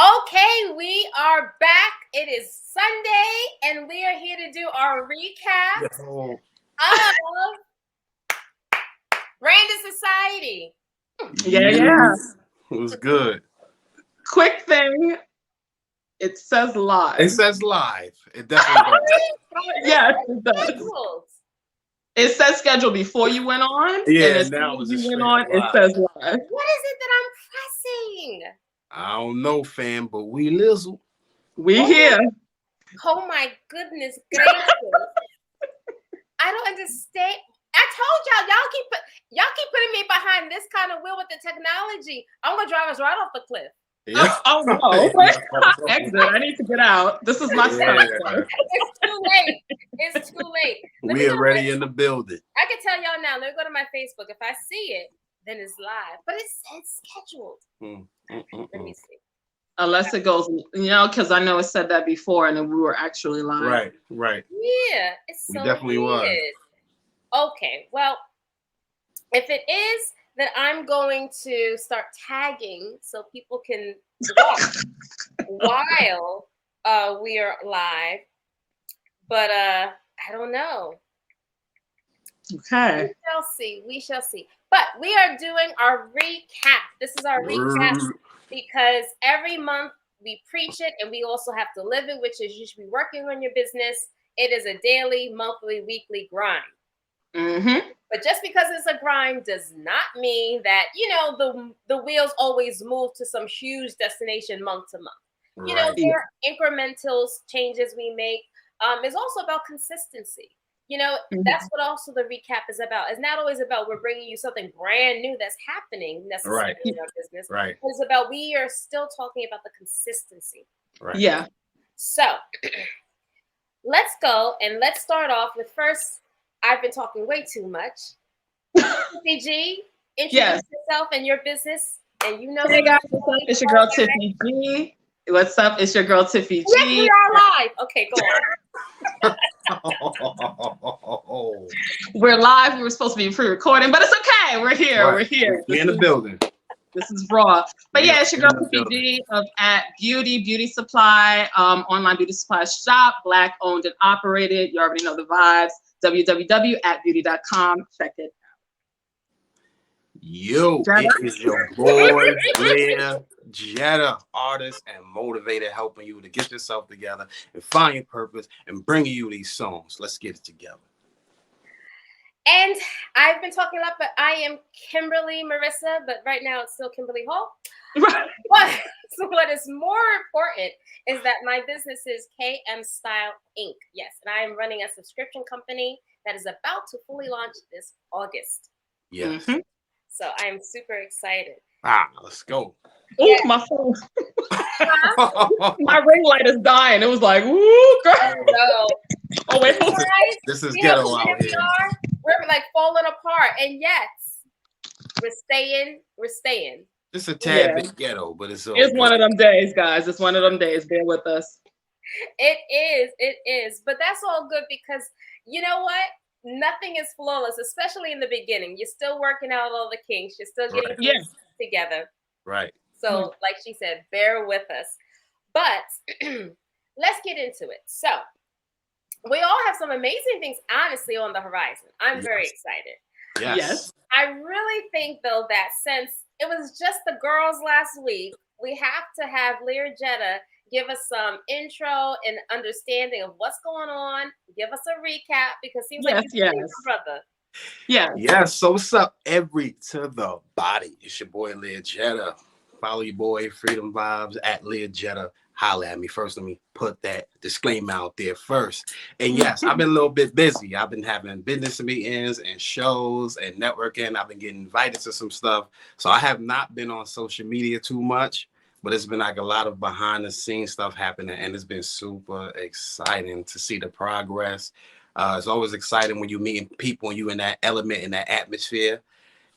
Okay, we are back. It is Sunday, and we are here to do our recap Yo. of Brandon Society. Yeah. It was good. Quick thing. It says live. It says live. It definitely does. Yes, it does. Scheduled. It says schedule before you went on. Yeah, and as now soon it's as just you went straight on, up it live. says live. What is it that I'm pressing? I don't know, fam, but we lizzle. We here. Oh my goodness gracious. I don't understand. I told y'all keep putting me behind this kind of wheel with the technology. I'm gonna drive us right off the cliff. Yeah. Oh no. Exit. I need to get out. This is my stuff. Yeah. It's too late. It's too late. Let me We go are to ready my- in the building. I can tell y'all now. Let me go to my Facebook. If I see it, then it's live. But it says scheduled. Let me see. Unless it goes, because I know it said that before and then we were actually live. Right. Yeah, it's We so definitely weird. was. Okay, well, if it is, then I'm going to start tagging so people can watch while we are live. But I don't know. Okay. We shall see. But we are doing our recap. This is our recap because every month we preach it and we also have to live it, which is you should be working on your business. It is a daily, monthly, weekly grind. Mm-hmm. But just because it's a grind does not mean that, the wheels always move to some huge destination month to month. Right. There are incremental changes we make. It's also about consistency. That's what also the recap is about. It's not always about we're bringing you something brand new that's happening necessarily in our business. Right. It's about we are still talking about the consistency. Right. Yeah. So let's go and let's start off with first. I've been talking way too much. Tiffy G, introduce yourself and your business, and you know. Hey guys, what's up? It's your girl Tiffy G. What's up? It's your girl Tiffy G. Yes, we are live. Okay, go on. We're live. We were supposed to be pre-recording, but it's okay. We're here. Right. We're here. We're in the building. This is raw. But yeah, it's your girl Tiffy G of at Beauty Supply, online beauty supply shop, Black owned and operated. You already know the vibes. www.beauty.com. Check it out. Yo, it is your boy, Leah Jetta, artist and motivator, helping you to get yourself together and find your purpose and bringing you these songs. Let's get it together. And I've been talking a lot, but I am Kimberly Marissa, but right now it's still Kimberly Hall. But so what is more important is that my business is KM Style Inc. Yes, and I am running a subscription company that is about to fully launch this August. Yes. Mm-hmm. So I'm super excited. Let's go. Oh, my phone. My ring light is dying. It was like, woo, girl. Oh, wait. This is ghetto out here. We're like falling apart. And yes, we're staying. It's a tad bit ghetto, but it's one of them days, guys. It's one of them days. Bear with us. It is. But that's all good because you know what? Nothing is flawless, especially in the beginning. You're still working out all the kinks. You're still getting things together. Right. So, like she said, bear with us. But let's get into it. So, we all have some amazing things, honestly, on the horizon. I'm very excited. Yes. I really think, though, that since it was just the girls last week, we have to have Leah Jetta give us some intro and understanding of what's going on. Give us a recap because seems like you're brother. Yeah. Yes. So what's up, every to the body? It's your boy Leah Jetta. Follow your boy Freedom Vibes at Leah Jetta. Holla at me first. Let me put that disclaimer out there first. And yes, I've been a little bit busy. I've been having business meetings and shows and networking. I've been getting invited to some stuff. So I have not been on social media too much. But it's been like a lot of behind the scenes stuff happening, and it's been super exciting to see the progress. It's always exciting when you're meeting people and you in that element, in that atmosphere.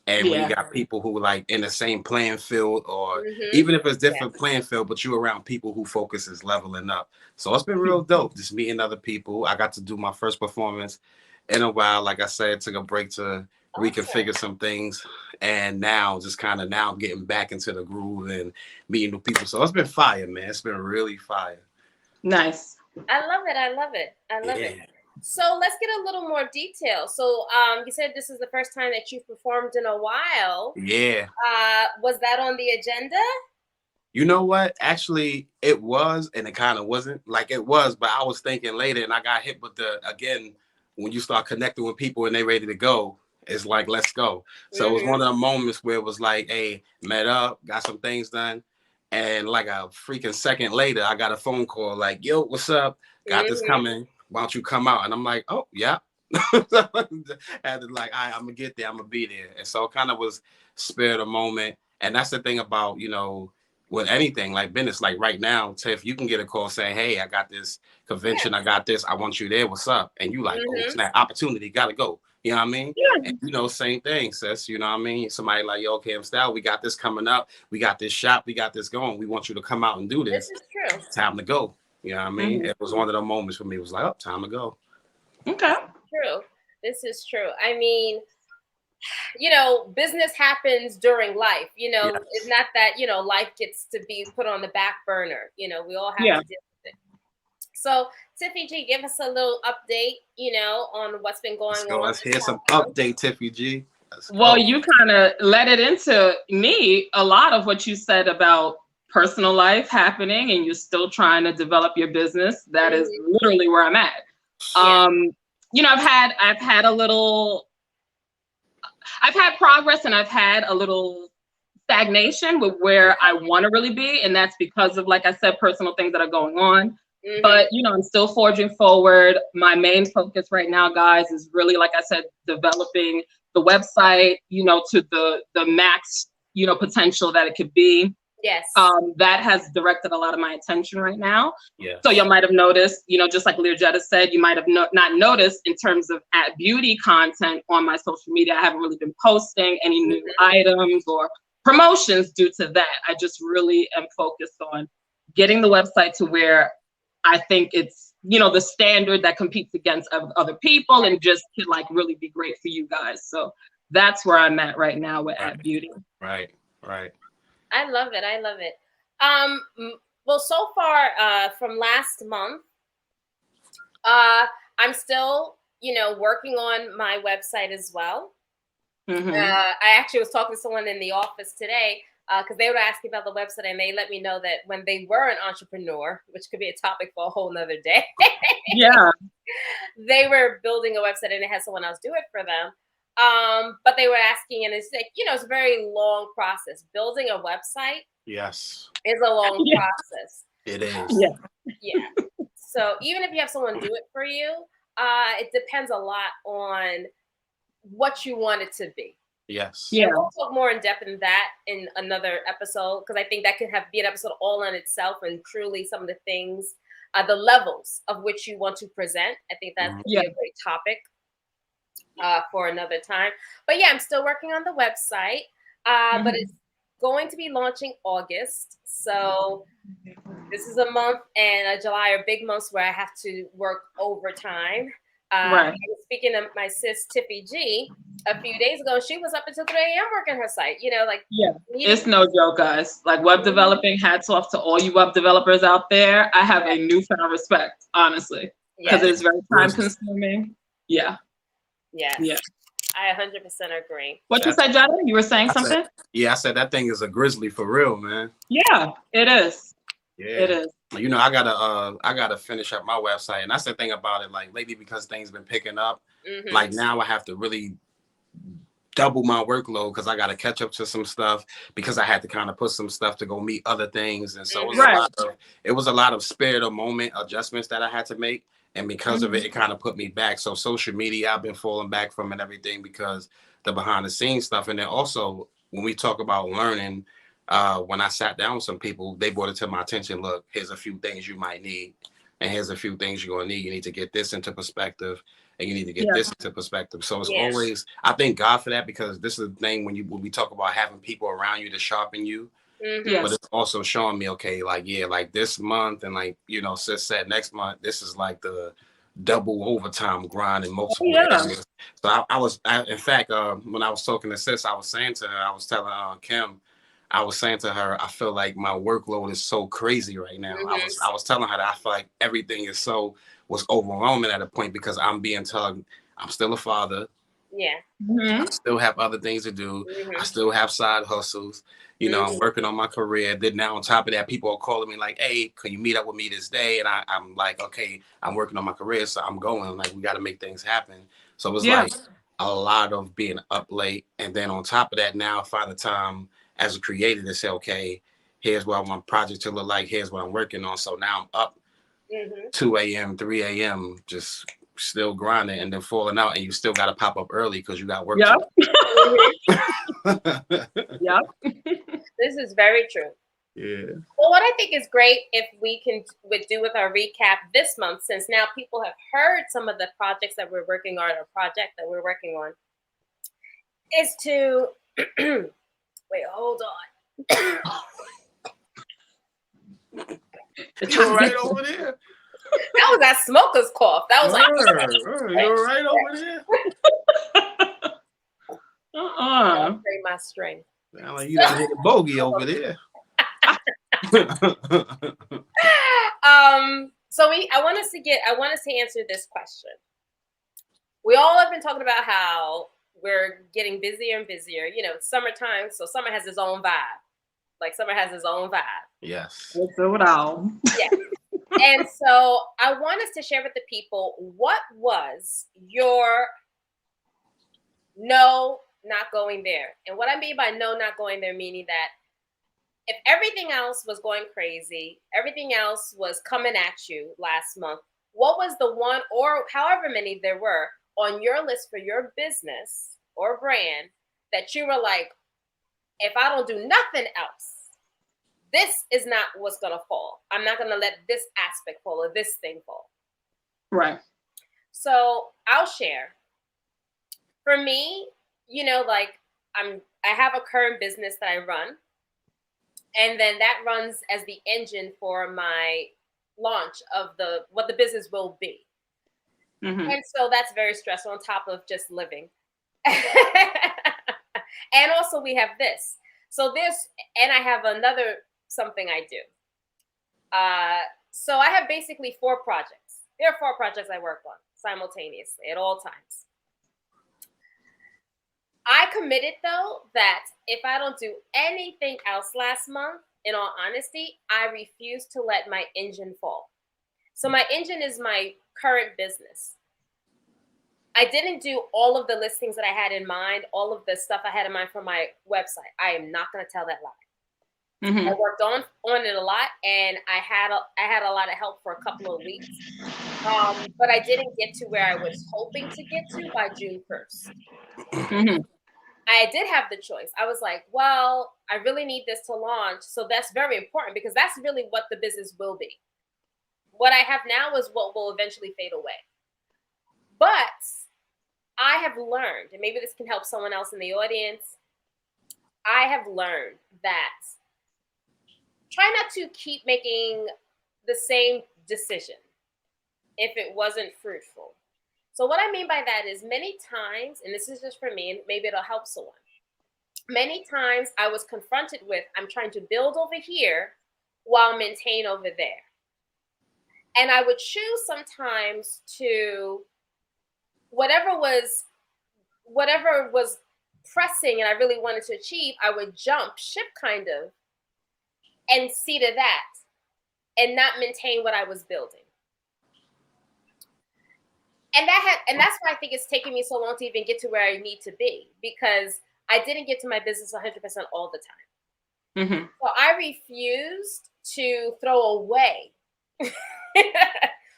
And when you got people who like in the same playing field, or even if it's different playing field, but you're around people who focus is leveling up. So it's been real dope just meeting other people. I got to do my first performance in a while. Like I said, took a break to reconfigure some things, and now just kind of now getting back into the groove and meeting new people. So it's been fire, man. It's been really fire. Nice. I love it. I love it. I love it. So let's get a little more detail. So you said this is the first time that you've performed in a while. Yeah. Was that on the agenda? You know what? Actually, it was, and it kind of wasn't. Like it was, but I was thinking later, and I got hit with again, when you start connecting with people and they ready to go, it's like, let's go. So it was one of the moments where it was like, hey, met up, got some things done. And like a freaking second later, I got a phone call like, yo, what's up? Got this coming. Why don't you come out? And I'm like, oh, yeah. Had to like, I'm going to get there. I'm going to be there. And so it kind of was spare the moment. And that's the thing about, with anything like business, like right now, Tiff, you can get a call saying, hey, I got this convention. I got this. I want you there. What's up? And you like, oh, snap, opportunity. Got to go. You know what I mean? Yeah. And, same thing, sis. You know what I mean? Somebody like, yo, Cam Style, we got this coming up. We got this shop. We got this going. We want you to come out and do this. This is true. It's time to go. You know what I mean? It was one of the moments for me. It was like, oh, time to go. Okay. True. This is true. I mean, business happens during life. It's not that, life gets to be put on the back burner. We all have to deal with it. So, Tiffy G, give us a little update, on what's been going on. Let's hear some update, Tiffy G. Well, you kind of led it into me, a lot of what you said about personal life happening, and you're still trying to develop your business. That is literally where I'm at. I've had progress, and I've had a little stagnation with where I want to really be. And that's because of, like I said, personal things that are going on. But, I'm still forging forward. My main focus right now, guys, is really, like I said, developing the website, to the max, potential that it could be. Yes. That has directed a lot of my attention right now. Yeah. So you might have noticed, just like Learjetta said, you might have not noticed in terms of beauty content on my social media. I haven't really been posting any new items or promotions due to that. I just really am focused on getting the website to where I think it's, the standard that competes against other people and just could like really be great for you guys. So that's where I'm at right now with At Beauty. Right. I love it. I love it. Well, so far from last month, I'm still, working on my website as well. I actually was talking to someone in the office today because they were asking about the website, and they let me know that when they were an entrepreneur, which could be a topic for a whole nother day. Yeah. They were building a website and they had someone else do it for them. But they were asking, and it's like, it's a very long process. Building a website is a long process. It is. Yeah. So even if you have someone do it for you, it depends a lot on what you want it to be. Yes. Yeah. We'll talk more in depth in that in another episode, because I think that could be an episode all on itself, and truly some of the things, the levels of which you want to present. I think that would be a great topic for another time. But yeah, I'm still working on the website, but it's going to be launching August. So this is a month and July are big months where I have to work overtime. I was speaking to my sis Tiffy G a few days ago. She was up until 3 a.m. working her site. It's no joke, guys. Like web developing, hats off to all you web developers out there. I have a newfound respect, honestly, because it is very time consuming. Yeah. I 100% agree. What you said, Jada? You were saying something? I said that thing is a grizzly for real, man. Yeah, it is. Yeah, it is. I gotta finish up my website, and that's the thing about it. Like lately, because things been picking up, like now I have to really double my workload because I gotta catch up to some stuff, because I had to kind of put some stuff to go meet other things, and so it was a lot of spare the moment adjustments that I had to make. And because of it, it kind of put me back. So social media, I've been falling back from and everything because the behind the scenes stuff. And then also when we talk about learning, when I sat down with some people, they brought it to my attention. Look, here's a few things you might need. And here's a few things you're going to need. You need to get this into perspective, and you need to get this into perspective. So it's always, I thank God for that, because this is the thing when we talk about having people around you to sharpen you. But it's also showing me, okay, like this month, and sis said next month, this is like the double overtime grind in multiple Yeah. areas. So in fact, when I was talking to sis, I was saying to her, I was telling Kim, I was saying to her, I feel like my workload is so crazy right now. I was telling her that I feel like everything was overwhelming at a point because I'm being told I'm still a father. Yeah. I still have other things to do. I still have side hustles. You know, I'm working on my career. Then now on top of that, people are calling me like, hey, can you meet up with me this day? And I'm like, okay, I'm working on my career, so I'm going. Like, we got to make things happen. So it was like a lot of being up late. And then on top of that, now I find the time as a creator to say, okay, here's what I want project to look like. Here's what I'm working on. So now I'm up 2 a.m., 3 a.m., just still grinding and then falling out, and you still got to pop up early because you got work to do. Yep. This is very true. Yeah. Well, what I think is great if we would do with our recap this month, since now people have heard some of the projects that we're working on, or project that we're working on, is to wait, hold on. You're right over there. That was that smoker's cough. That was like, you're right over there. I'll play my string. Sound like you done hit a bogey over there. So I want us to answer this question. We all have been talking about how we're getting busier and busier. You know, it's summertime, so summer has its own vibe. Like summer has its own vibe. Yes. Yeah. And so I want us to share with the people, what was your no, not going there? And what I mean by no, not going there, meaning that if everything else was going crazy, everything else was coming at you last month, what was the one, or however many there were, on your list for your business or brand that you were like, if I don't do nothing else, this is not what's going to fall. I'm not going to let this aspect fall or this thing fall. Right. So I'll share. For me, you know, like I have a current business that I run. And then that runs as the engine for my launch of what the business will be. And so that's very stressful on top of just living. And also we have this. So and I have another something I do. So I have basically 4 projects. There are 4 projects I work on simultaneously at all times. I committed, though, that if I don't do anything else last month, in all honesty, I refuse to let my engine fall. So my engine is my current business. I didn't do all of the listings that I had in mind, all of the stuff I had in mind for my website. I am not going to tell that lie. I worked on it a lot, and I had a lot of help for a couple of weeks. But I didn't get to where I was hoping to get to by June 1st. I did have the choice. I was like, well, I really need this to launch. So that's very important because that's really what the business will be. What I have now is what will eventually fade away. But I have learned, and maybe this can help someone else in the audience, I have learned that try not to keep making the same decision if it wasn't fruitful. So what I mean by that is many times, and this is just for me, and maybe it'll help someone. Many times I was confronted with, I'm trying to build over here while maintain over there. And I would choose sometimes to, whatever was pressing and I really wanted to achieve, I would jump ship kind of and see to that and not maintain what I was building. And that's why I think it's taking me so long to even get to where I need to be, because I didn't get to my business 100% all the time. So I refused to throw away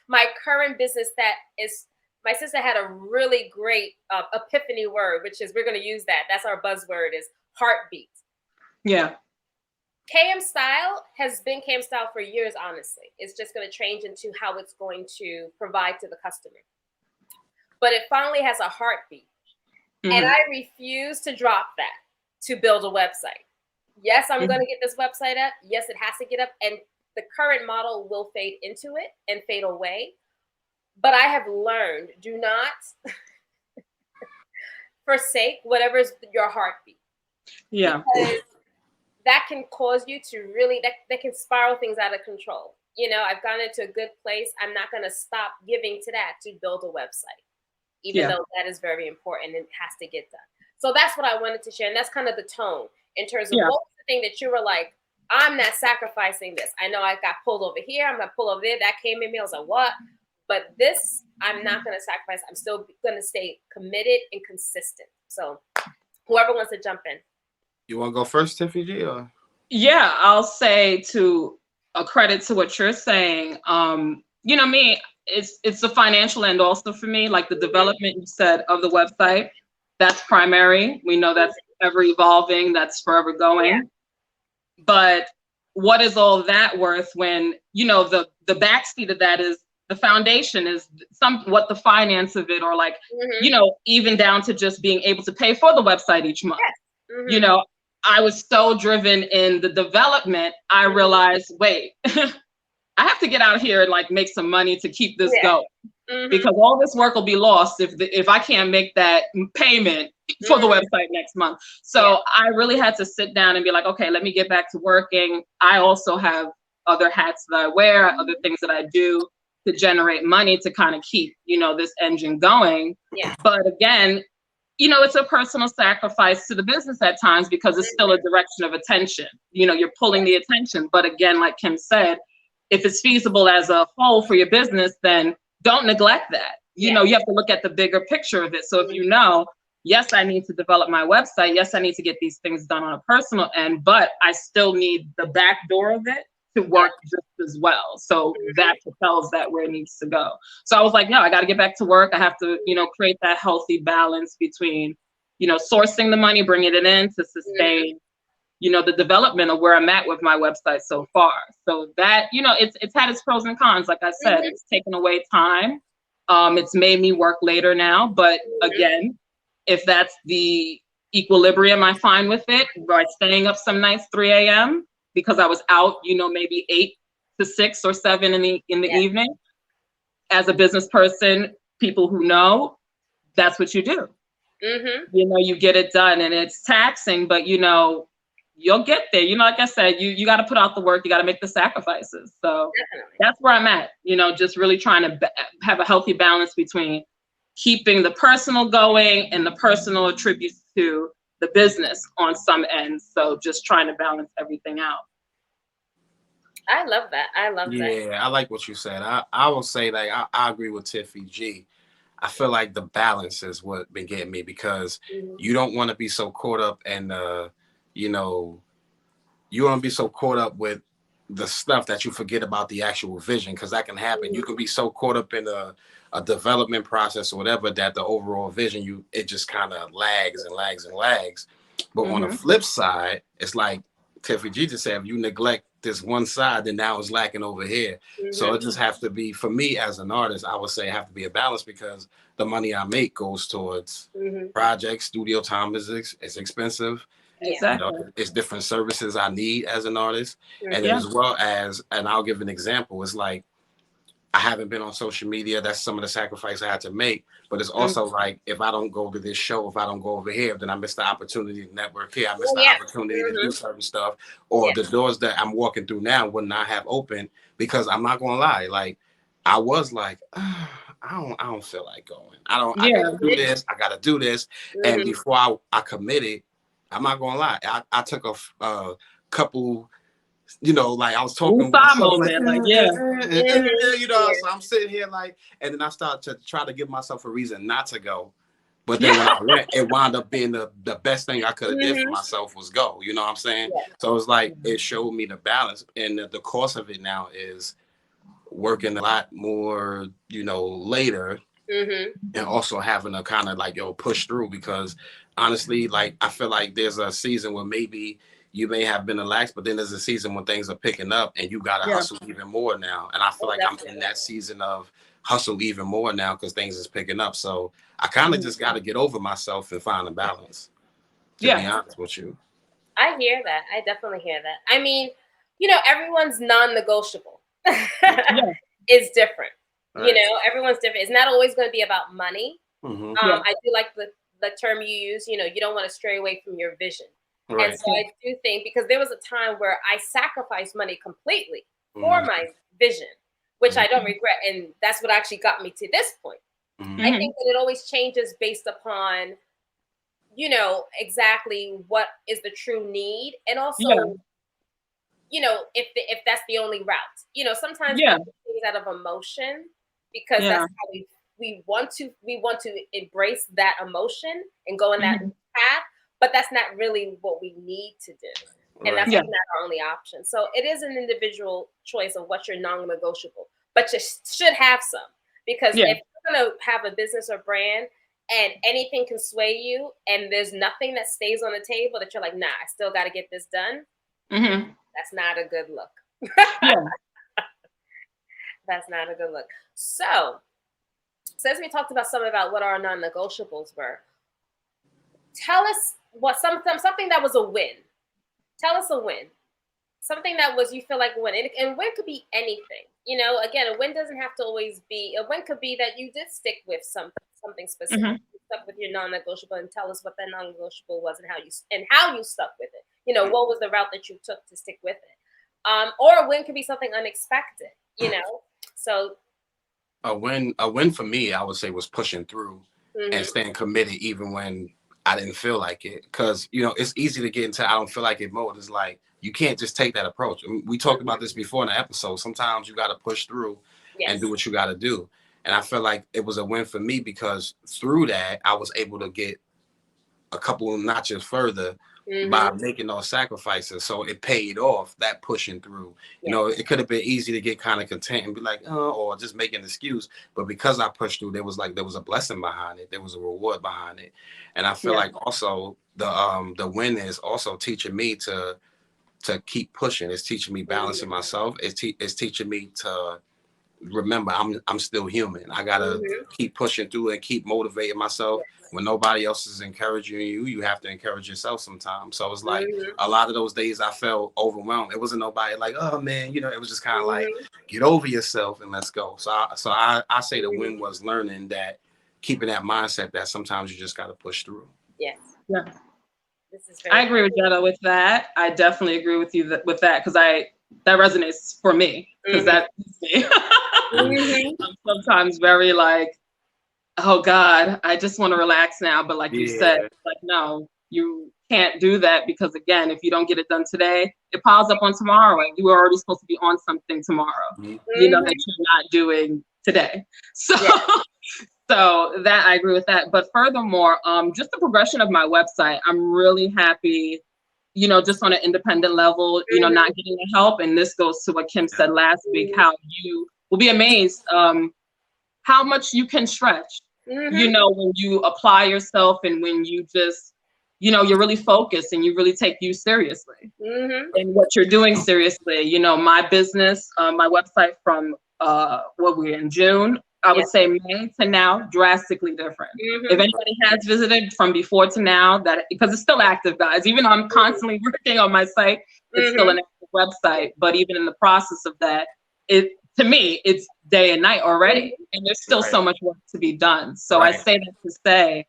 my current business that is, my sister had a really great epiphany word, which is, we're going to use that. That's our buzzword, is heartbeat. Yeah. KM Style has been KM Style for years, honestly. It's just going to change into how it's going to provide to the customer. But it finally has a heartbeat. And I refuse to drop that to build a website. Yes, I'm going to get this website up. Yes, it has to get up. And the current model will fade into it and fade away. But I have learned, do not forsake whatever's your heartbeat. Yeah. Because that can cause you to really, that can spiral things out of control. You know, I've gone into a good place. I'm not going to stop giving to that to build a website, even though that is very important and has to get done. So that's what I wanted to share. And that's kind of the tone in terms of what was the thing that you were like, I'm not sacrificing this. I know I got pulled over here. I'm going to pull over there. That came in me. I was like, what? But this, I'm not going to sacrifice. I'm still going to stay committed and consistent. So whoever wants to jump in. You want to go first, Tiffy G? Or? Yeah, I'll say to a credit to what you're saying. You know, me, it's the financial end also for me, like the development you said of the website. That's primary. We know that's ever evolving. That's forever going. Yeah. But what is all that worth when, you know, the backseat of that is the foundation is what the finance of it, or like, you know, even down to just being able to pay for the website each month. Yes. You know, I was so driven in the development, I realized, wait, I have to get out here and like make some money to keep this going. Because all this work will be lost if I can't make that payment for the website next month. So I really had to sit down and be like, okay, let me get back to working. I also have other hats that I wear, other things that I do to generate money to kind of keep, you know, this engine going. Yeah. But again, you know, it's a personal sacrifice to the business at times because it's still a direction of attention. You know, you're pulling the attention. But again, like Kim said, if it's feasible as a whole for your business, then don't neglect that. You know, you have to look at the bigger picture of it. So if you know, yes, I need to develop my website. Yes, I need to get these things done on a personal end, but I still need the back door of it to work just as well. So that propels that where it needs to go. So I was like, no, I got to get back to work. I have to, you know, create that healthy balance between, you know, sourcing the money, bringing it in to sustain, you know, the development of where I'm at with my website so far. So that, you know, it's had its pros and cons. Like I said, it's taken away time. It's made me work later now. But again, if that's the equilibrium, I'm fine with it. By staying up some nights, 3 a.m., because I was out, you know, maybe 8 to 6 or 7 in the evening. As a business person, people who know, that's what you do. You know, you get it done, and it's taxing, but you know, you'll get there. You know, like I said, you got to put out the work. You got to make the sacrifices. So that's where I'm at. You know, just really trying to have a healthy balance between keeping the personal going and the personal attributes to the business on some ends. So just trying to balance everything out. I love that. I love that. Yeah, I like what you said. I will say like I agree with Tiffy G. I feel like the balance is what been getting me, because you don't want to be so caught up in you know, you want to be so caught up with the stuff that you forget about the actual vision, because that can happen. You can be so caught up in a development process or whatever that the overall vision, it just kind of lags and lags and lags. But on the flip side, it's like Tiffy G just said, if you neglect this one side, then now it's lacking over here. So it just has to be, for me as an artist, I would say it have to be a balance, because the money I make goes towards projects. Studio time is expensive. Exactly. You know, it's different services I need as an artist. And as well as, and I'll give an example, it's like I haven't been on social media. That's some of the sacrifice I had to make. But it's also like, if I don't go to this show, if I don't go over here, then I miss the opportunity to network here. I miss the opportunity to do certain stuff. Or the doors that I'm walking through now would not have opened, because I'm not gonna lie. Like I was like, I don't feel like going. I gotta do this. I gotta do this. And before I committed, I'm not gonna lie. I took a couple, you know, like I was talking with myself, like, you know, so I'm sitting here like, and then I start to try to give myself a reason not to go. But then when I went, it wound up being the best thing I could have did for myself was go. You know what I'm saying? So it's like, it showed me the balance. And the cost of it now is working a lot more, you know, later. And also having to kind of like, push through, because honestly, like, I feel like there's a season where maybe you may have been relaxed, but then there's a season when things are picking up and you got to hustle even more now. And I feel like I'm in that season of hustle even more now because things is picking up. So I kind of just got to get over myself and find a balance, to be honest with you. I hear that. I definitely hear that. I mean, you know, everyone's non-negotiable is different. You know, everyone's different. It's not always going to be about money. Yeah. I do like the term you use. You know, you don't want to stray away from your vision. And so I do think, because there was a time where I sacrificed money completely for my vision, which I don't regret. And that's what actually got me to this point. I think that it always changes based upon, you know, exactly what is the true need. And also, you know, if that's the only route. You know, sometimes we do things out of emotion because that's how we want to embrace that emotion and go in that path, but that's not really what we need to do. And that's not our only option. So it is an individual choice of what's your non-negotiable, but you should have some, because if you're going to have a business or brand and anything can sway you and there's nothing that stays on the table that you're like, nah, I still got to get this done. That's not a good look. That's not a good look. So, since we talked about about what our non-negotiables were, tell us what something that was a win. Tell us a win. Something that was, you feel like a win. And win could be anything. You know, again, a win doesn't have to always be, a win could be that you did stick with something specific. You stuck with your non-negotiable, and tell us what that non-negotiable was and how you stuck with it. You know, what was the route that you took to stick with it? Or a win could be something unexpected, you know? So a win for me, I would say, was pushing through and staying committed even when I didn't feel like it. Because, you know, it's easy to get into I don't feel like it mode. It's like, you can't just take that approach. I mean, we talked about this before in the episode. Sometimes you got to push through and do what you got to do. And I feel like it was a win for me because through that, I was able to get a couple of notches further by making those sacrifices. So it paid off, that pushing through. You know, it could have been easy to get kind of content and be like, oh, or just make an excuse. But because I pushed through, there was a blessing behind it. There was a reward behind it. And I feel like also the win is also teaching me to keep pushing. It's teaching me balancing myself. It's teaching me to remember I'm still human. I gotta keep pushing through and keep motivating myself. When nobody else is encouraging you, you have to encourage yourself sometimes. So it's like a lot of those days I felt overwhelmed. It wasn't nobody like, oh man, you know, it was just kind of like, get over yourself and let's go. So I say the win was learning that, keeping that mindset that sometimes you just gotta push through. Yes. Yeah. I agree with Jetta with that. I definitely agree with you with that, because that resonates for me, because that's me. I'm sometimes very like, oh God, I just want to relax now. But like you said, like, no, you can't do that, because again, if you don't get it done today, it piles up on tomorrow, and you were already supposed to be on something tomorrow, you know, that you're not doing today. So so that, I agree with that. But furthermore, just the progression of my website, I'm really happy, you know, just on an independent level, you know, not getting the help. And this goes to what Kim said last week, how you will be amazed how much you can stretch, you know, when you apply yourself and when you just, you know, you're really focused and you really take you seriously and what you're doing seriously. You know, my business, my website from what we're in June, I would say May to now, drastically different. If anybody has visited from before to now, that, because it's still active, guys. Even though I'm constantly working on my site, it's still an active website. But even in the process of that, to me, it's day and night already, and there's still so much work to be done. So I say that to say,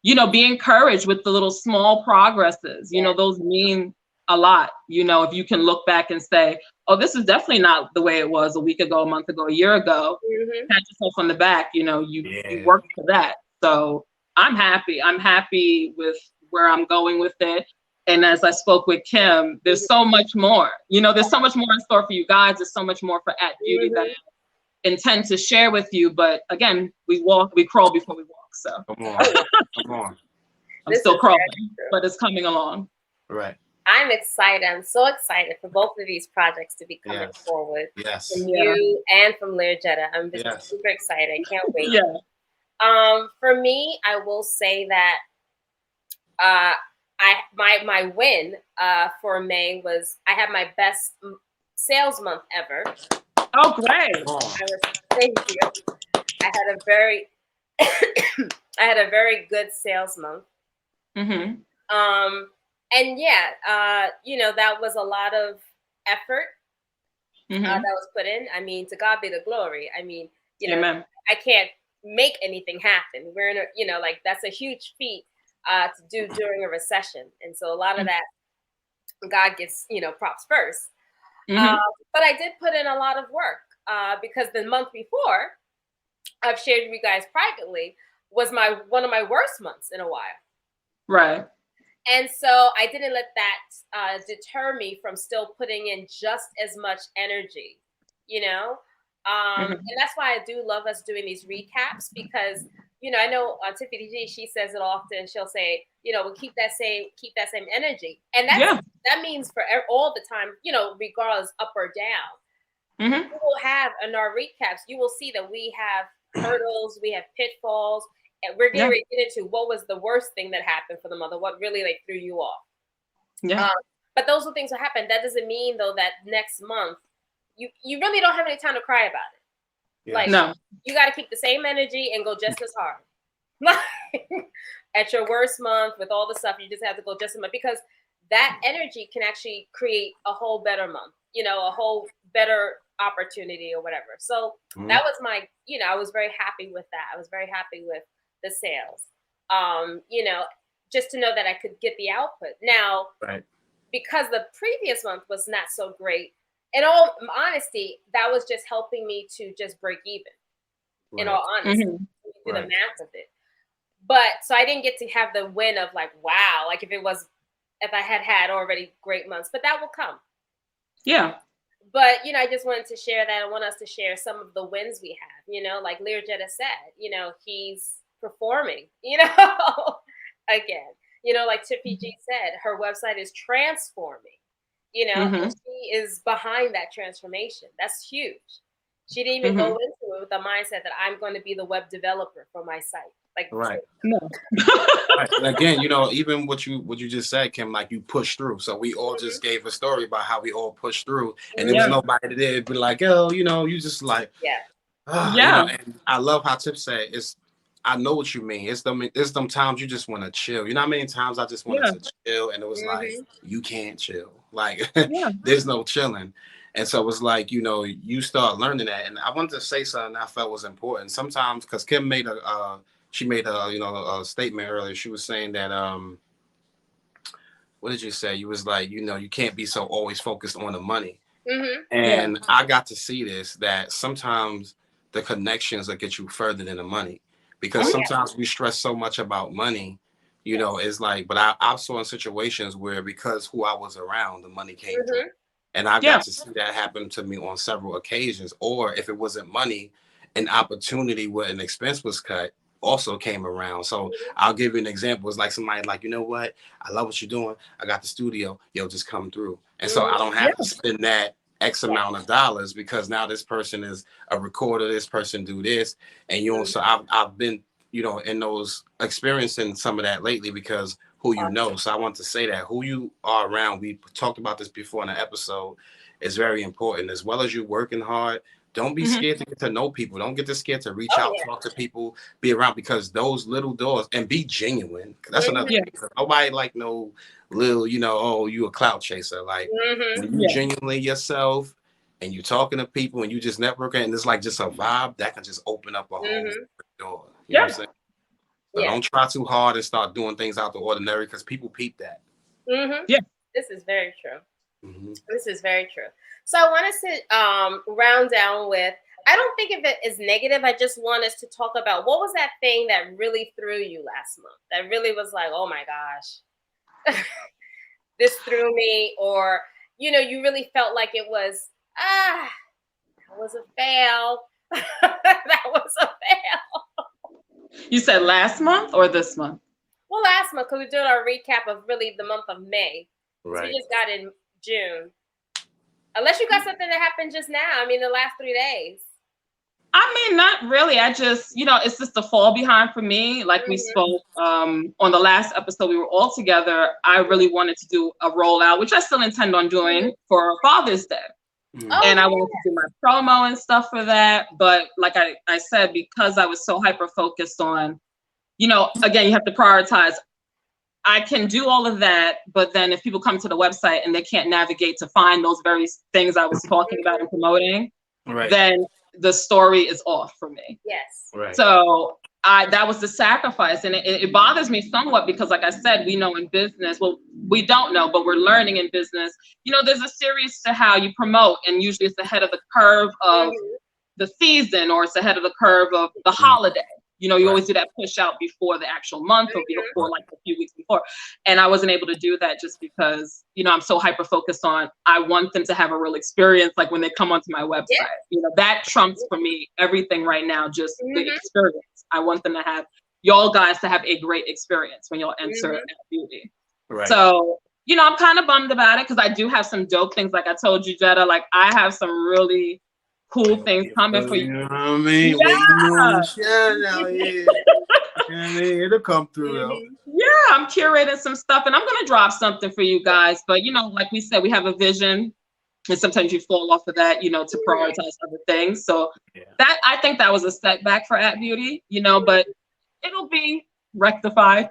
you know, be encouraged with the little small progresses. You know, those mean a lot. You know, if you can look back and say, oh, this is definitely not the way it was a week ago, a month ago, a year ago. Pat yourself on the back. You know, you worked for that. So I'm happy. I'm happy with where I'm going with it. And as I spoke with Kim, there's so much more. You know, there's so much more in store for you guys. There's so much more for At Beauty that I intend to share with you. But again, we crawl before we walk. So come on. I'm still crawling, but it's coming along. Right. I'm excited. I'm so excited for both of these projects to be coming forward. From you and from Learjetta. I'm just super excited. I can't wait. For me, I will say that my win for May was I had my best sales month ever. Oh, great! Thank you. I had a very good sales month. And you know, that was a lot of effort that was put in. I mean, to God be the glory. I mean, you know, Amen. I can't make anything happen. We're in a, you know, like that's a huge feat to do during a recession. And so a lot of that, God gets, you know, props first. Mm-hmm. But I did put in a lot of work because the month before, I've shared with you guys privately, was one of my worst months in a while. Right. And so I didn't let that deter me from still putting in just as much energy, you know? And that's why I do love us doing these recaps because, you know, I know Tiffany G, she says it often. She'll say, you know, we'll keep that same energy. And that means for all the time, you know, regardless up or down. You will have in our recaps, you will see that we have hurdles, we have pitfalls, and we're getting ready to get into what was the worst thing that happened for the mother, what really like threw you off. But those are things that happen. That doesn't mean though that next month you really don't have any time to cry about it. Like you got to keep the same energy and go just as hard. At your worst month with all the stuff, you just have to go just as much because that energy can actually create a whole better month, you know, a whole better opportunity or whatever. So that was my, you know, I was very happy with that. I was very happy with the sales, you know, just to know that I could get the output. Now, because the previous month was not so great, in all honesty, that was just helping me to just break even, in all honesty, do the math of it. But so I didn't get to have the win of like, wow, like if I had already great months, but that will come. Yeah. But, you know, I just wanted to share that. I want us to share some of the wins we have, you know, like Learjetta said, you know, he's performing, you know, again, you know, like Tiffy G said, her website is transforming, you know, and she is behind that transformation. That's huge. She didn't even go into it with the mindset that I'm going to be the web developer for my site. Like, And again, you know, even what you just said, Kim, like you pushed through. So we all just gave a story about how we all pushed through, and there was nobody there be like, oh, you know, you just like, you know. And I love how Tip said, I know what you mean. It's them times you just want to chill. You know how many times I just wanted to chill, and it was like you can't chill. Like there's no chilling. And so it was like, you know, you start learning that. And I wanted to say something I felt was important. Sometimes, because Kim made a you know, a statement earlier. She was saying that what did you say? You was like, you know, you can't be so always focused on the money. And I got to see this, that sometimes the connections will get you further than the money. Because sometimes we stress so much about money, you know, it's like, but I saw in situations where because who I was around, the money came through. And I got to see that happen to me on several occasions. Or if it wasn't money, an opportunity where an expense was cut also came around. So I'll give you an example. It's like somebody like, you know what? I love what you're doing. I got the studio. Yo, just come through. And so I don't have to spend that X amount of dollars because now this person is a recorder. This person do this. And, you know, so I've been, you know, in those experiencing some of that lately because who you know. So I want to say that who you are around, we talked about this before in an episode, is very important. As well as you working hard, don't be scared to get to know people. Don't get scared to reach out, talk to people, be around, because those little doors, and be genuine. That's another thing. Nobody like no little, you know, oh, you a clout chaser. Like when you genuinely yourself and you talking to people and you just networking and it's like just a vibe that can just open up a whole door. You know what I'm saying? So don't try too hard and start doing things out the ordinary because people peep that. This is very true. This is very true. So I want us to round down with, I don't think of it as negative. I just want us to talk about what was that thing that really threw you last month? That really was like, oh my gosh, this threw me. Or, you know, you really felt like it was, that was a fail. That was a fail. You said last month or this month? Well, last month, because we're doing our recap of really the month of May. Right. So we just got in June. Unless you got something that happened just now. I mean, the last 3 days. I mean, not really. I just, you know, it's just the fall behind for me. Like we spoke on the last episode, we were all together. I really wanted to do a rollout, which I still intend on doing for Father's Day. And I wanted to do my promo and stuff for that. But like I said, because I was so hyper focused on, you know, again, you have to prioritize. I can do all of that, but then if people come to the website and they can't navigate to find those very things I was talking about and promoting, then the story is off for me. Yes. Right. So that was the sacrifice. And it bothers me somewhat because, like I said, we know in business, well, we don't know, but we're learning in business, there's a series to how you promote, and usually it's ahead of the curve of the season, or it's ahead of the curve of the holiday. You always do that push out before the actual month, or before like a few weeks before. And I wasn't able to do that just because, I'm so hyper focused on, I want them to have a real experience. Like when they come onto my website, that trumps for me everything right now, just the experience. I want them to have, y'all guys to have a great experience when y'all enter at Beauty. Right. So, I'm kind of bummed about it because I do have some dope things. Like I told you, Jetta, like I have some really cool things coming for you. You know what I mean? Yeah. It'll come through though. Yeah, I'm curating some stuff, and I'm gonna drop something for you guys. But like we said, we have a vision, and sometimes you fall off of that, to prioritize other things. So that, I think that was a setback for At Beauty, but it'll be rectified.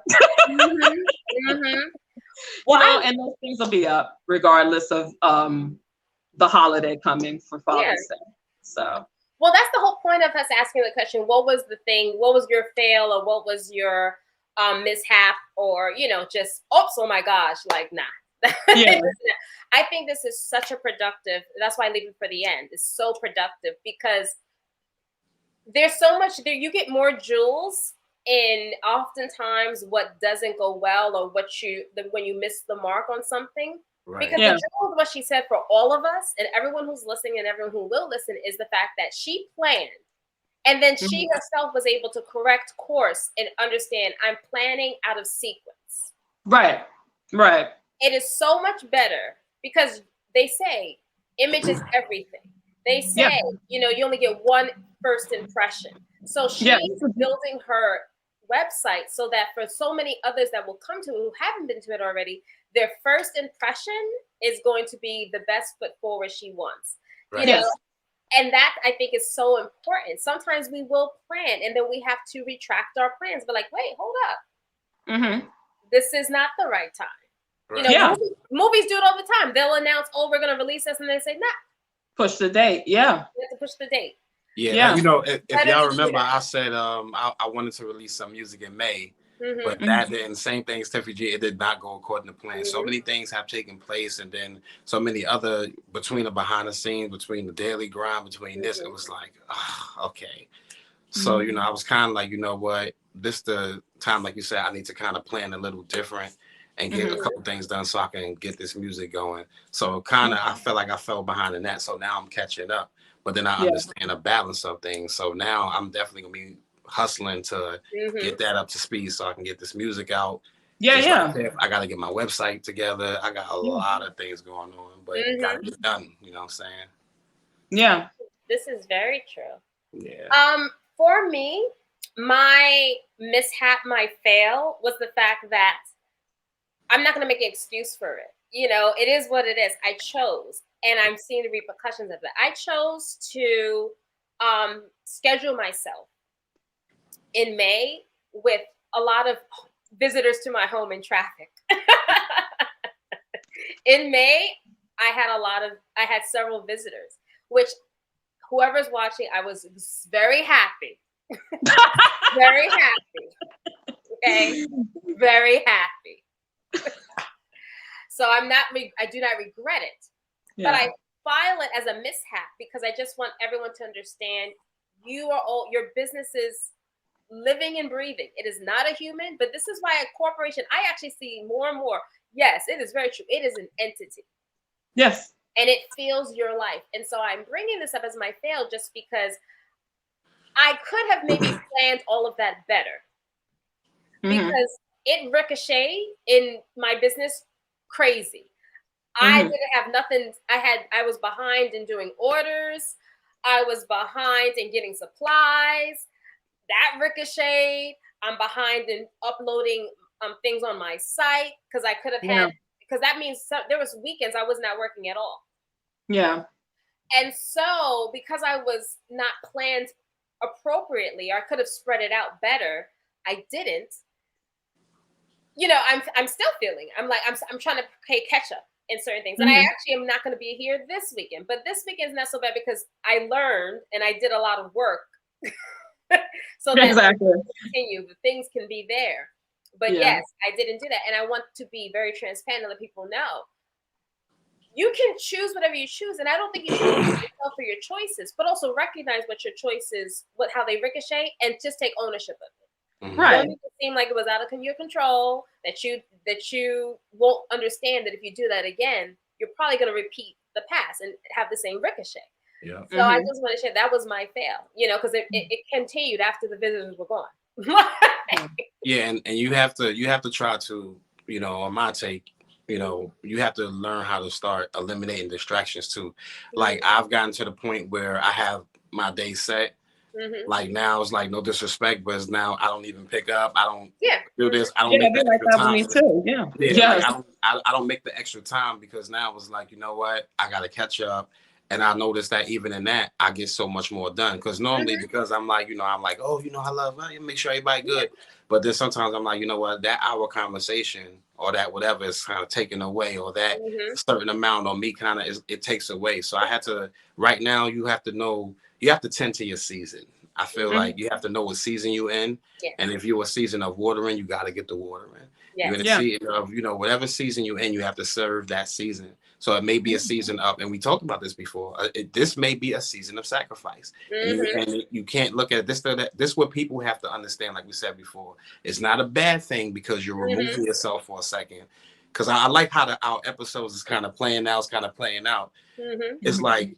Well, and those things will be up regardless of the holiday coming for Father's Day. So. Well, that's the whole point of us asking the question, what was the thing, what was your fail, or what was your mishap, or, just, oops, oh my gosh, like, nah. Yeah. I think this is such a productive, that's why I leave it for the end. It's so productive because there's so much there. You get more jewels in oftentimes what doesn't go well, or when you miss the mark on something. Right. Because the jewel of what she said for all of us and everyone who's listening and everyone who will listen is the fact that she planned, and then she herself was able to correct course and understand, I'm planning out of sequence. Right. It is so much better because they say image is everything. They say, you only get one first impression. So she's building her website so that for so many others that will come to it who haven't been to it already, their first impression is going to be the best foot forward she wants. Right. And that I think is so important. Sometimes we will plan and then we have to retract our plans. But like, wait, hold up. This is not the right time. Right. Movies do it all the time. They'll announce, oh, we're going to release this, and they say, nah. Push the date. Yeah. You have to push the date. Yeah. If y'all remember, I said I wanted to release some music in May. But that didn't, same thing, Steffi G, it did not go according to plan. So many things have taken place, and then so many other, between the behind the scenes, between the daily grind, between this, it was like, okay. So, I was kind of like, you know what, this the time, like you said, I need to kind of plan a little different and get a couple things done so I can get this music going. So kind of, I felt like I fell behind in that. So now I'm catching up, but then I understand the balance of things. So now I'm definitely going to be hustling to get that up to speed so I can get this music out. Like I got to get my website together. I got a lot of things going on, but it got to get done. You know what I'm saying? Yeah. This is very true. Yeah. For me, my mishap, my fail was the fact that I'm not going to make an excuse for it. It is what it is. I chose, and I'm seeing the repercussions of it. I chose to schedule myself in May with a lot of visitors to my home in traffic. In May, I had several visitors, which whoever's watching, I was very happy. Very happy. Okay. Very happy. So I do not regret it, but I file it as a mishap because I just want everyone to understand your business is living and breathing. It is not a human, but this is why a corporation, I actually see more and more. Yes, it is very true. It is an entity. Yes. And it feels your life. And so I'm bringing this up as my fail just because I could have maybe planned all of that better because it ricocheted in my business crazy. I didn't have nothing. I was behind in doing orders. I was behind in getting supplies. That ricocheted. I'm behind in uploading things on my site because I could have had, because that means there was weekends I was not working at all. Yeah. And so because I was not planned appropriately, or I could have spread it out better, I didn't. I'm still feeling. I'm trying to play catch up. in certain things. And I actually am not going to be here this weekend, but this weekend is not so bad because I learned and I did a lot of work. So that exactly. continue, the things can be there. But yes, I didn't do that. And I want to be very transparent and let people know. You can choose whatever you choose. And I don't think you should blame yourself for your choices, but also recognize what your choices, how they ricochet, and just take ownership of it. Right. Don't make it seem like it was out of your control, that you won't understand that if you do that again, you're probably going to repeat the past and have the same ricochet. Yeah. So I just want to share that was my fail, because it continued after the visitors were gone. Yeah, and you have to try to, on my take, you have to learn how to start eliminating distractions too. Like I've gotten to the point where I have my day set. Like now it's like no disrespect, but it's now I don't even pick up. I don't do this. I don't make the extra time. Me too. Yeah. Like, I don't make the extra time because now it's like, you know what? I gotta catch up. And I noticed that even in that, I get so much more done. Because normally, because I'm like, oh, I love, make sure everybody good. But then sometimes I'm like, you know what, that hour conversation or that whatever is kind of taken away, or that certain amount on me kind of it takes away. So I had to, right now, you have to know, you have to tend to your season. I feel like you have to know what season you're in. Yeah. And if you're a season of watering, you got to get the watering. You're in a season of, whatever season you're in, you have to serve that season. So it may be a season of, and we talked about this before, this may be a season of sacrifice. And you can't look at this, this is what people have to understand, like we said before. It's not a bad thing because you're removing yourself for a second. Because I like how our episodes is kind of playing out. It's like,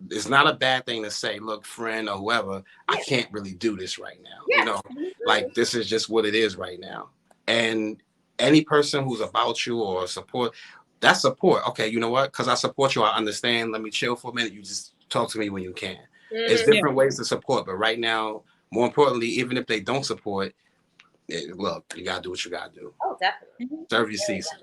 it's not a bad thing to say, look, friend or whoever, I can't really do this right now. Like this is just what it is right now. And any person who's about you or support, that's support. Okay, you know what? Because I support you, I understand. Let me chill for a minute. You just talk to me when you can. It's different ways to support, but right now, more importantly, even if they don't support, look, you gotta do what you gotta do. Oh, definitely. Serve your season.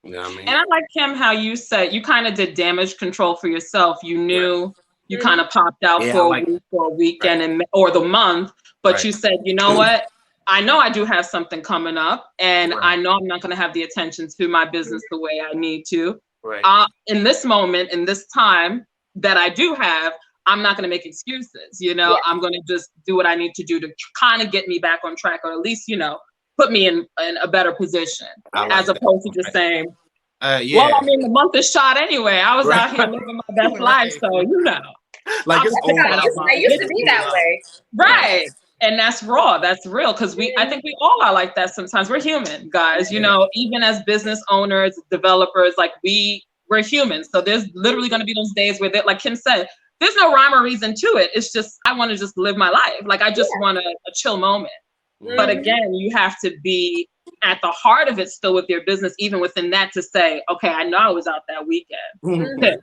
You know what I mean? And I like, Kim, how you said you kind of did damage control for yourself. You knew you kind of popped out for a week or a weekend or the month, but you said, you know what? I know I do have something coming up, and I know I'm not going to have the attention to my business the way I need to. In this moment, in this time that I do have, I'm not going to make excuses. I'm going to just do what I need to do to kind of get me back on track, or at least, put me in a better position, as opposed to just saying, well, I mean, the month is shot anyway. I was out here living my best life, so like it's I used to be that way, right? And that's raw. That's real. Because I think we all are like that sometimes. We're human, guys. Even as business owners, developers, like we're human. So there's literally going to be those days where, like Kim said, there's no rhyme or reason to it. It's just I want to just live my life. Like I just want a chill moment. But again, you have to be at the heart of it still with your business, even within that, to say, okay, I know I was out that weekend.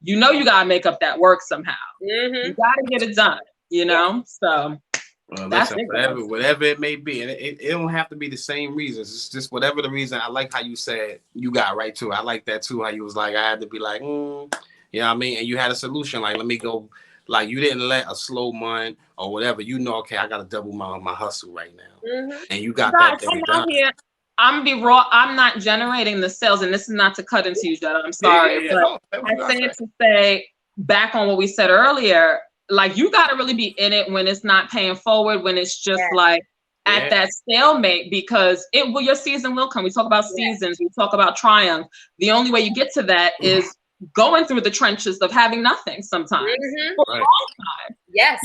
You got to make up that work somehow. You got to get it done, So that's whatever it may be. And it don't have to be the same reasons. It's just whatever the reason. I like how you said you got right too. I like that too. How you was like, I had to be like, you know what I mean? And you had a solution. Like, let me go. Like you didn't let a slow month or whatever, okay, I got to double my hustle right now. And you got that thing done. I'm be raw. I'm not generating the sales, and this is not to cut into you, Jetta. I'm sorry, but I say it to say back on what we said earlier. Like you got to really be in it when it's not paying forward, when it's just like at that stalemate, because your season will come. We talk about seasons. We talk about triumph. The only way you get to that is going through the trenches of having nothing sometimes for a long time. Yes.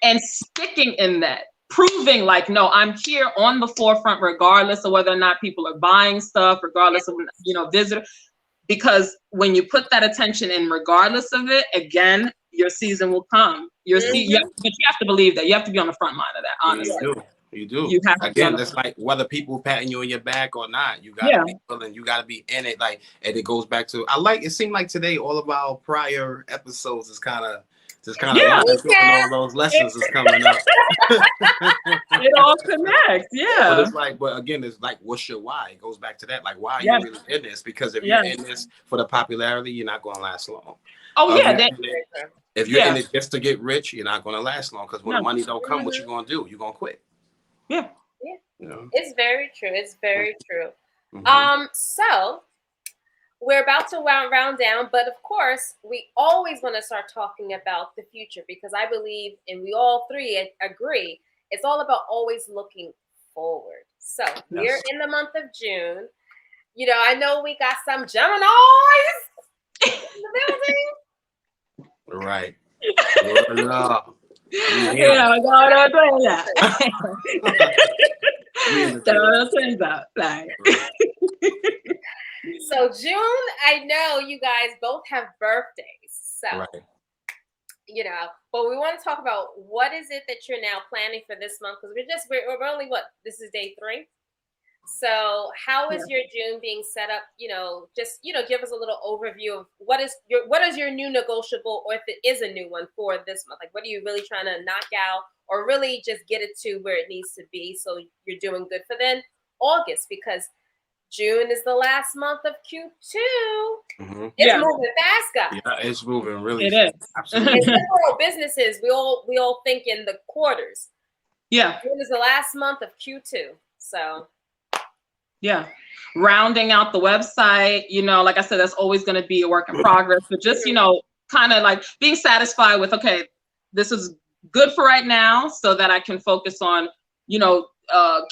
And sticking in that, proving like, no, I'm here on the forefront, regardless of whether or not people are buying stuff, regardless of, visitor. Because when you put that attention in, regardless of it, again, your season will come. But you have to believe that. You have to be on the front line of that, honestly. You do. You have to again, it's like whether people patting you on your back or not, you gotta be willing, you gotta be in it. Like, and it goes back to it seemed like today all of our prior episodes is kind of all those lessons is coming up. It all connects, But it's like, again, it's like, what's your why? It goes back to that. Like, why are you really in this? Because if you're in this for the popularity, you're not gonna last long. If you're in it just to get rich, you're not gonna last long. Because when the money don't come, what you gonna do? You're gonna quit. Yeah. It's very true. It's very true. So we're about to round down, but of course, we always want to start talking about the future because I believe, and we all three agree, it's all about always looking forward. So we're in the month of June. You know, I know we got some Geminis in the building. Right. So June, I know you guys both have birthdays. So, right. you know, but we want to talk about what is it that you're now planning for this month? Because we're only this is day 3. So how is your June being set up? You know, just, you know, give us a little overview of what is your new negotiable, or if it is a new one for this month. Like, what are you really trying to knock out, or really just get it to where it needs to be so you're doing good for then August, because June is the last month of Q2. Mm-hmm. It's moving fast, guys. Yeah, it's moving really it fast. Is. Absolutely. And several businesses, we all think in the quarters. Yeah. June is the last month of Q2. So yeah, rounding out the website, you know, like I said, that's always going to be a work in progress, but just, you know, kind of like being satisfied with, okay, this is good for right now so that I can focus on, you know,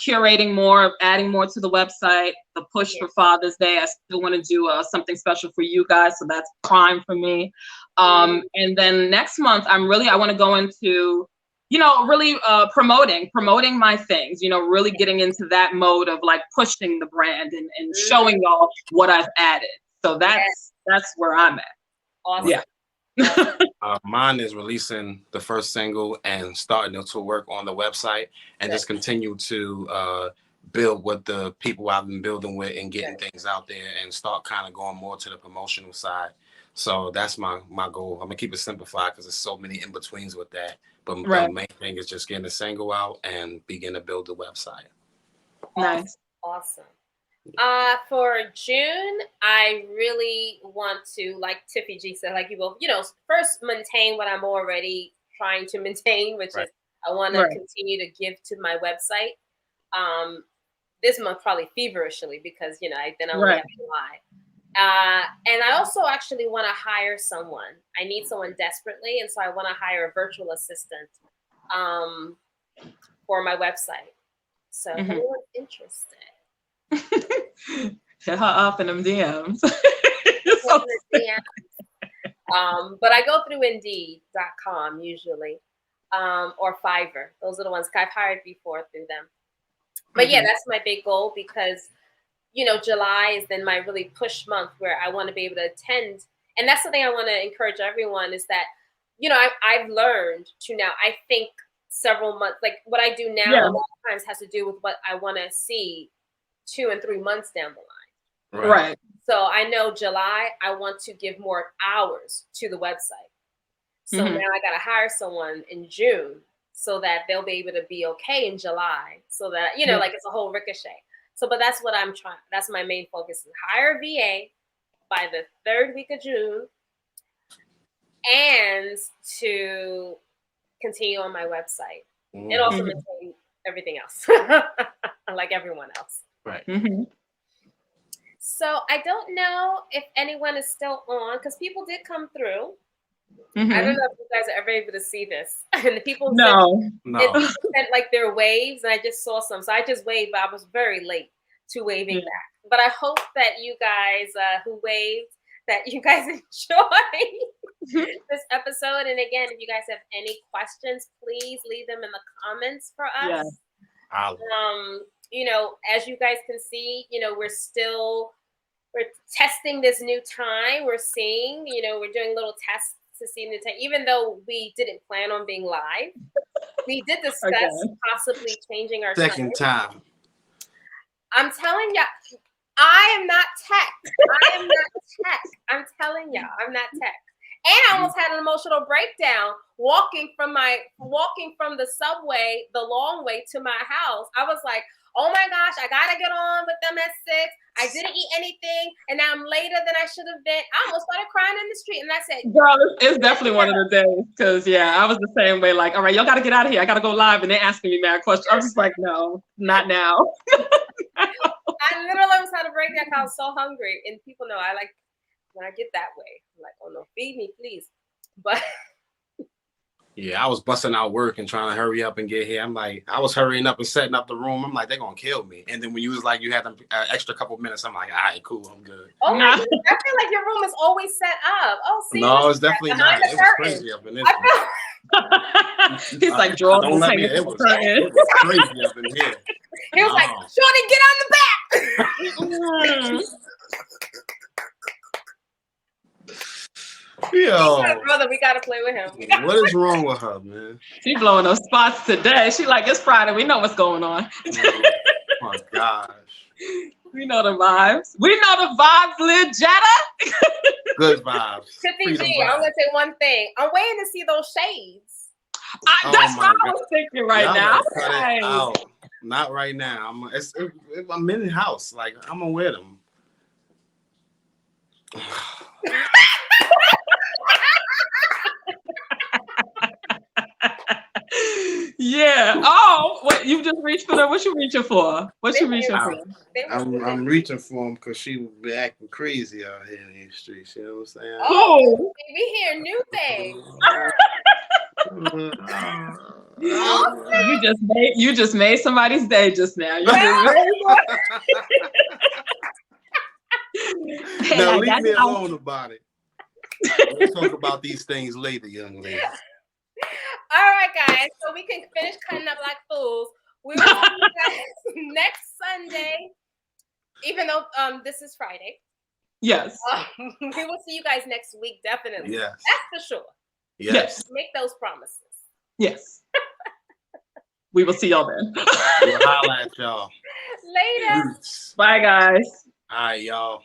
curating more, adding more to the website, the push for Father's Day. I still want to do something special for you guys. So that's prime for me. And then next month, I want to go into, you know, really promoting my things, you know, really getting into that mode of like pushing the brand and showing y'all what I've added. So that's where I'm at. Awesome. Yeah. Mine is releasing the first single and starting to work on the website and just continue to build with the people I've been building with and getting things out there and start kind of going more to the promotional side. So that's my goal. I'm gonna keep it simplified because there's so many in betweens with that. But the main thing is just getting the single out and begin to build the website. Nice. Awesome. For June, I really want to, like Tiffy G said, like you will, you know, first maintain what I'm already trying to maintain, which is I want to continue to give to my website. This month probably feverishly because, you know, then I only have July. And I also actually want to hire someone. I need someone desperately, and so I want to hire a virtual assistant for my website. So if anyone's interested, hit her up in them DMs. But I go through Indeed.com usually, or Fiverr. Those are the ones I've hired before through them. But yeah, that's my big goal because, you know, July is then my really push month where I want to be able to attend. And that's the thing I want to encourage everyone is that, you know, I've learned to now, I think several months, like what I do now a lot of times has to do with what I want to see 2 and 3 months down the line. Right. So I know July, I want to give more hours to the website. So now I got to hire someone in June so that they'll be able to be okay in July. So that, you know, like it's a whole ricochet. So, but that's what I'm trying. That's my main focus is hire a VA by the 3rd week of June and to continue on my website and also maintain everything else like everyone else. Right. So I don't know if anyone is still on because people did come through. I don't know if you guys are ever able to see this. And the people sent like their waves, and I just saw some. So I just waved, but I was very late to waving back. But I hope that you guys who waved, that you guys enjoy this episode. And again, if you guys have any questions, please leave them in the comments for us. You know, as you guys can see, you know, we're testing this new time. We're seeing, you know, we're doing little tests to see the time. Even though we didn't plan on being live, we did discuss possibly changing our second time. I'm telling you, I am not tech. I'm telling you, I'm not tech. And I almost had an emotional breakdown walking from the subway, the long way to my house. I was like, oh my gosh, I gotta get on with them at 6. I didn't eat anything, and now I'm later than I should have been. I almost started crying in the street, and I said, girl, it's definitely one of the days, because I was the same way, like, all right, y'all gotta get out of here. I gotta go live, and they're asking me mad questions. I was just like, no, not now. I literally was trying to break that 'cause I was so hungry. And people know I like when I get that way. I'm like, oh no, feed me, please. But yeah, I was busting out work and trying to hurry up and get here. I'm like, I was hurrying up and setting up the room. I'm like, they're gonna kill me. And then when you was like, you had an extra couple minutes, I'm like, all right, cool, I'm good. oh my goodness, I feel like your room is always set up. Oh, see, No, it's definitely not. It was crazy up in this room. He's like, drawers don't let me. It was crazy up in here. He was like, Shorty, get on the back. Yo, brother, we gotta play with him. What is wrong with her, man? She blowing those spots today. She like, it's Friday. We know what's going on. Oh my gosh. We know the vibes. We know the vibes, Lil Jetta. Good vibes. Tiffy G, I'm gonna say one thing. I'm waiting to see those shades. That's what I was thinking right now. Cut it out. Not right now. I'm in the house. Like, I'm gonna wear them. Yeah. Oh, what you just reached for them? What you reaching for? What you reaching for? I'm reaching for them because she would be acting crazy out here in these streets. You know what I'm saying? Oh, we hear new things. You just made somebody's day just now. Now leave me alone about it. We'll talk about these things later, young lady. All right, guys. So we can finish cutting up like fools. We will see you guys next Sunday, even though this is Friday. Yes. We will see you guys next week, definitely. Yes. That's for sure. Yes. Make those promises. Yes. We will see y'all then. We'll holla at y'all. Later. Bye, guys. All right, y'all.